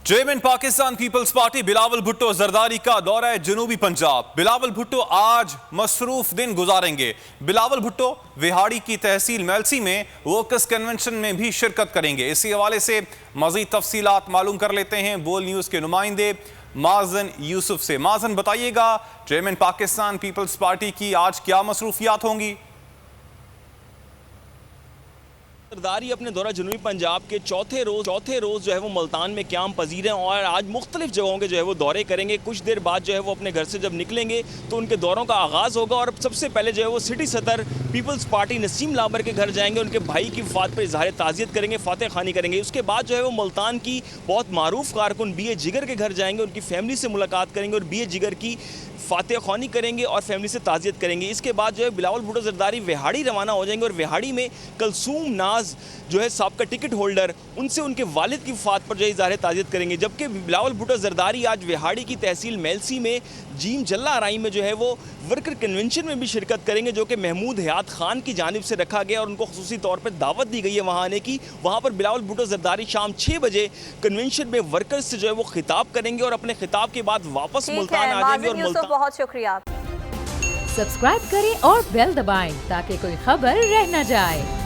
Chairman Pakistan Peoples Party Bilawal Bhutto Zardari का दौरा है जनूबी पंजाब। बिलावल भुट्टो आज मसरूफ दिन गुजारेंगे। बिलावल भुट्टो विहाड़ी की तहसील मेलसी में वर्कर्स कन्वेंशन में भी शिरकत करेंगे। इसी हवाले से मजीद तफसीलात मालूम कर लेते हैं बोल न्यूज के नुमाइंदे माजन यूसुफ से। माजन, बताइएगा चेयरमैन पाकिस्तान पीपल्स पार्टी की आज क्या मसरूफियात होंगी? जरदारी अपने दौरा जनूबी पंजाब के चौथे रोज जो है वो मुल्तान में क़याम पजीर हैं और आज मुख्तलिफ जगहों के जो है वो दौरे करेंगे। कुछ देर बाद जो है वो अपने घर से जब निकलेंगे तो उनके दौरों का आगाज़ होगा और सबसे पहले जो है वो सिटी सदर पीपल्स पार्टी नसीम लाबर के घर जाएंगे, उनके भाई की वफ़ात पर इजहार ताज़ियत करेंगे, फातह खानी करेंगे। उसके बाद जो है वो मुल्तान की बहुत मारूफ कारकुन बी ए जिगर के घर जाएंगे, उनकी फैमिली से मुलाकात करेंगे और बी ए जिगर की फातह खानी करेंगे और फैमिली से ताज़ियत करेंगे। इसके बाद जो है बिलावल भुट्टो जरदारी विहाड़ी रवाना हो जाएंगे और विहाड़ी में कलसूम नाज जो है साबका टिकट होल्डर, उनसे उनके वालिद की वफ़ात पर जो है इज़हार ताज़ियत करेंगे। जबकि बिलावल भुट्टो जरदारी आज विहाड़ी की तहसील मेलसी में जीम जल्ला आराई में जो है वो वर्कर कन्वेंशन में भी शिरकत करेंगे, जो कि महमूद हयात खान की जानिब से रखा गया और उनको खुसूसी तौर पर दावत दी गई है वहाँ आने की। वहाँ पर बिलावल भुट्टो जरदारी शाम 6 बजे कन्वेंशन में वर्कर्स से जो है वो खिताब करेंगे और अपने खिताब के बाद वापस मुल्तान आ जाएंगे। और मुल्तान बहुत शुक्रिया। सब्सक्राइब करें और बेल दबाएं ताकि कोई खबर रह न जाए।